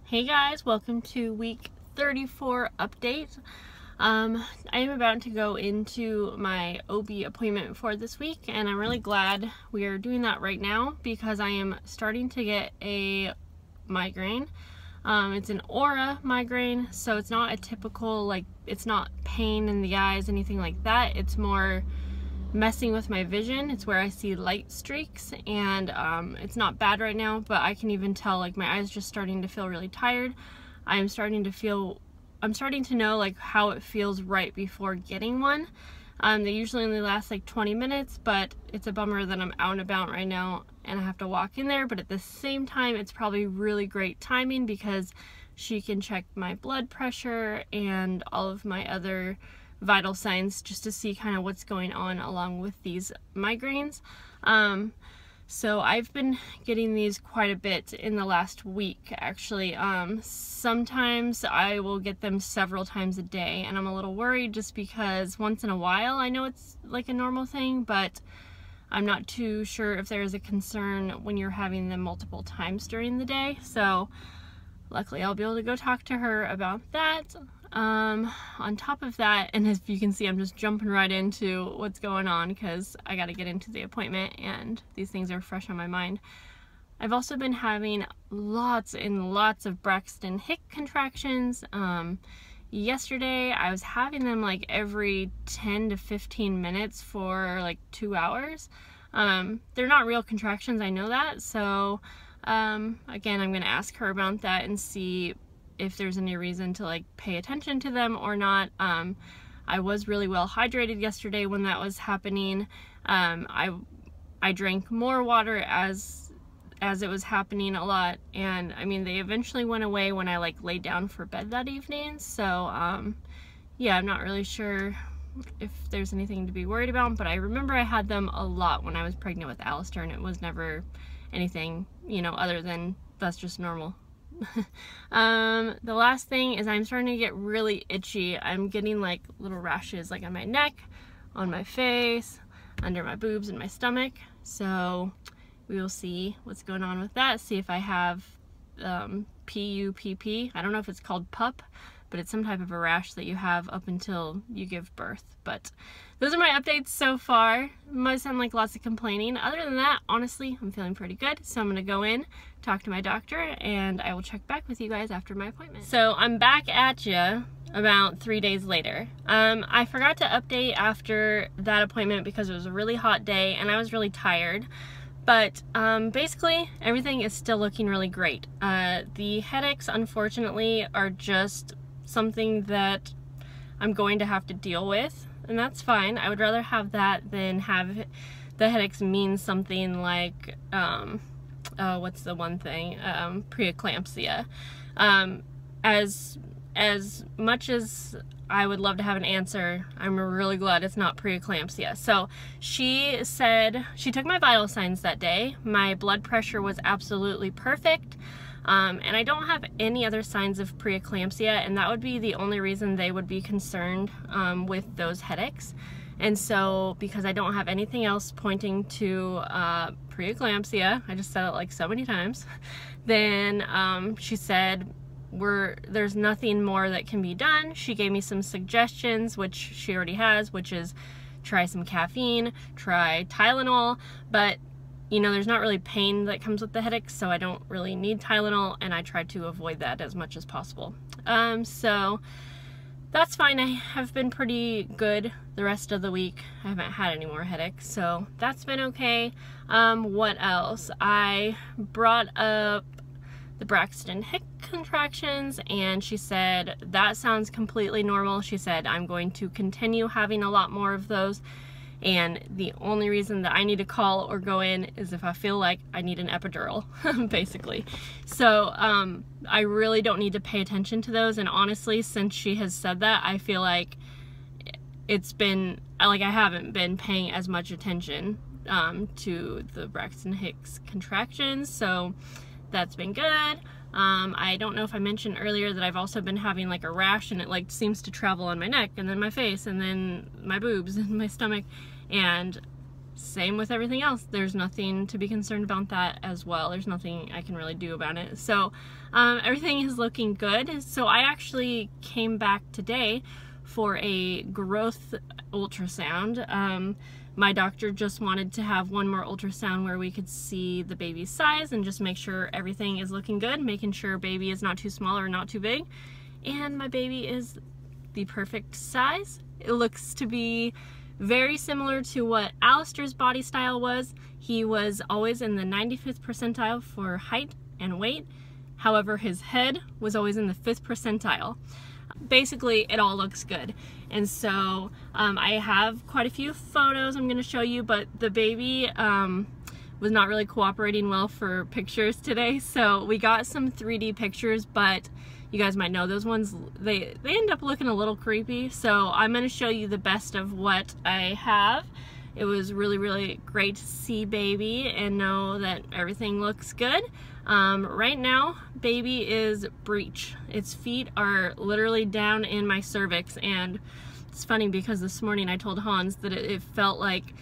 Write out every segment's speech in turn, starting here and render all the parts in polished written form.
Hey guys, welcome to week 34 update. I am about to go into my OB appointment for this week, and I'm really glad we are doing that right now because I am starting to get a migraine. It's an aura migraine, so it's not a typical, it's not pain in the eyes, anything like that. It's more messing with my vision. It's where I see light streaks, and it's not bad right now, but I can even tell my eyes just starting to feel really tired. I'm starting to know how it feels right before getting one. They usually only last 20 minutes, but it's a bummer that I'm out and about right now and I have to walk in there. But at the same time, it's probably really great timing because she can check my blood pressure and all of my other vital signs just to see kind of what's going on along with these migraines. So I've been getting these quite a bit in the last week, actually. Sometimes I will get them several times a day, and I'm a little worried just because once in a while I know it's a normal thing, but I'm not too sure if there is a concern when you're having them multiple times during the day. So luckily I'll be able to go talk to her about that. On top of that, and as you can see, I'm just jumping right into what's going on because I got to get into the appointment and these things are fresh on my mind. I've also been having lots and lots of Braxton Hicks contractions. Yesterday I was having them every 10 to 15 minutes for 2 hours. They're not real contractions, I know that, so again, I'm going to ask her about that and see if there's any reason to pay attention to them or not. I was really well hydrated yesterday when that was happening. I drank more water as it was happening a lot, and I mean they eventually went away when I laid down for bed that evening. So yeah, I'm not really sure if there's anything to be worried about, but I remember I had them a lot when I was pregnant with Alyster, and it was never anything, other than that's just normal. The last thing is I'm starting to get really itchy. I'm getting little rashes on my neck, on my face, under my boobs, and my stomach. So we will see what's going on with that, see if I have PUPP. I don't know if it's called PUP, but it's some type of a rash that you have up until you give birth. But those are my updates so far. It might sound like lots of complaining. Other than that, honestly, I'm feeling pretty good. So I'm gonna go in, talk to my doctor, and I will check back with you guys after my appointment. So I'm back at you about 3 days later. I forgot to update after that appointment because it was a really hot day and I was really tired. But basically, everything is still looking really great. The headaches, unfortunately, are just something that I'm going to have to deal with, and that's fine. I would rather have that than have the headaches mean something like, what's the one thing? Preeclampsia. As much as I would love to have an answer, I'm really glad it's not preeclampsia. So she said, she took my vital signs that day. My blood pressure was absolutely perfect. And I don't have any other signs of preeclampsia, and that would be the only reason they would be concerned with those headaches. And so because I don't have anything else pointing to preeclampsia, I just said it so many times, then she said there's nothing more that can be done. She gave me some suggestions, which she already has, which is try some caffeine, try Tylenol, but there's not really pain that comes with the headaches, so I don't really need Tylenol, and I try to avoid that as much as possible. So that's fine. I have been pretty good the rest of the week. I haven't had any more headaches, so that's been okay. What else? I brought up the Braxton Hicks contractions, and she said that sounds completely normal. She said I'm going to continue having a lot more of those, and the only reason that I need to call or go in is if I feel like I need an epidural, basically. So I really don't need to pay attention to those, and honestly, since she has said that, I feel like it's been, I haven't been paying as much attention to the Braxton Hicks contractions, so that's been good. I don't know if I mentioned earlier that I've also been having a rash, and it seems to travel on my neck and then my face and then my boobs and my stomach, and same with everything else. There's nothing to be concerned about that as well. There's nothing I can really do about it. So everything is looking good. So I actually came back today for a growth ultrasound. My doctor just wanted to have one more ultrasound where we could see the baby's size and just make sure everything is looking good, making sure baby is not too small or not too big. And my baby is the perfect size. It looks to be very similar to what Alyster's body style was. He was always in the 95th percentile for height and weight. However, his head was always in the 5th percentile. Basically, it all looks good. And so I have quite a few photos I'm going to show you, but the baby was not really cooperating well for pictures today. So we got some 3D pictures, but you guys might know those ones, they end up looking a little creepy. So I'm going to show you the best of what I have. It was really, really great to see baby and know that everything looks good. Right now, baby is breech. Its feet are literally down in my cervix, and it's funny because this morning I told Hans that it felt like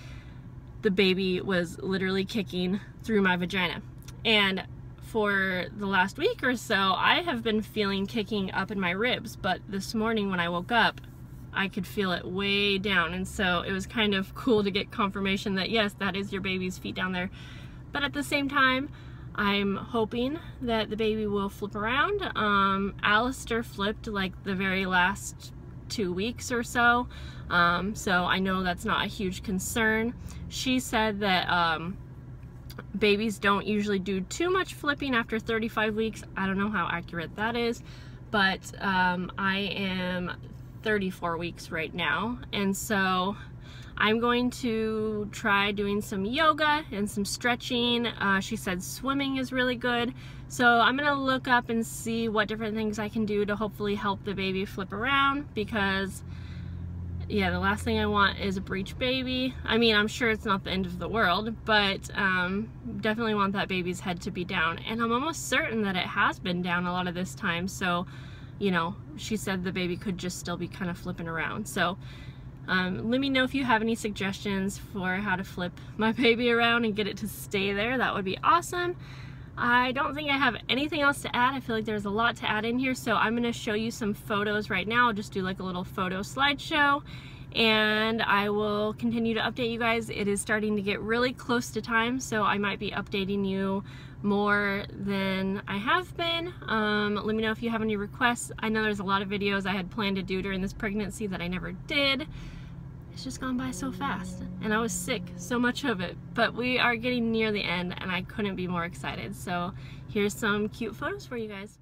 the baby was literally kicking through my vagina. And for the last week or so, I have been feeling kicking up in my ribs, but this morning when I woke up, I could feel it way down, and so it was kind of cool to get confirmation that yes, that is your baby's feet down there. But at the same time, I'm hoping that the baby will flip around. Alyster flipped like the very last 2 weeks or so, so I know that's not a huge concern. She said that babies don't usually do too much flipping after 35 weeks. I don't know how accurate that is, but I am 34 weeks right now, and so I'm going to try doing some yoga and some stretching. She said swimming is really good, so I'm gonna look up and see what different things I can do to hopefully help the baby flip around, because yeah, the last thing I want is a breech baby. I mean, I'm sure it's not the end of the world, but definitely want that baby's head to be down, and I'm almost certain that it has been down a lot of this time. So you know, she said the baby could just still be kind of flipping around. So let me know if you have any suggestions for how to flip my baby around and get it to stay there. That would be awesome. I don't think I have anything else to add. I feel like there's a lot to add in here, so I'm going to show you some photos right now. I'll just do like a little photo slideshow, and I will continue to update you guys. It is starting to get really close to time, so I might be updating you more than I have been. Let me know if you have any requests. I know there's a lot of videos I had planned to do during this pregnancy that I never did. It's just gone by so fast, and I was sick, so much of it, but we are getting near the end and I couldn't be more excited. So here's some cute photos for you guys.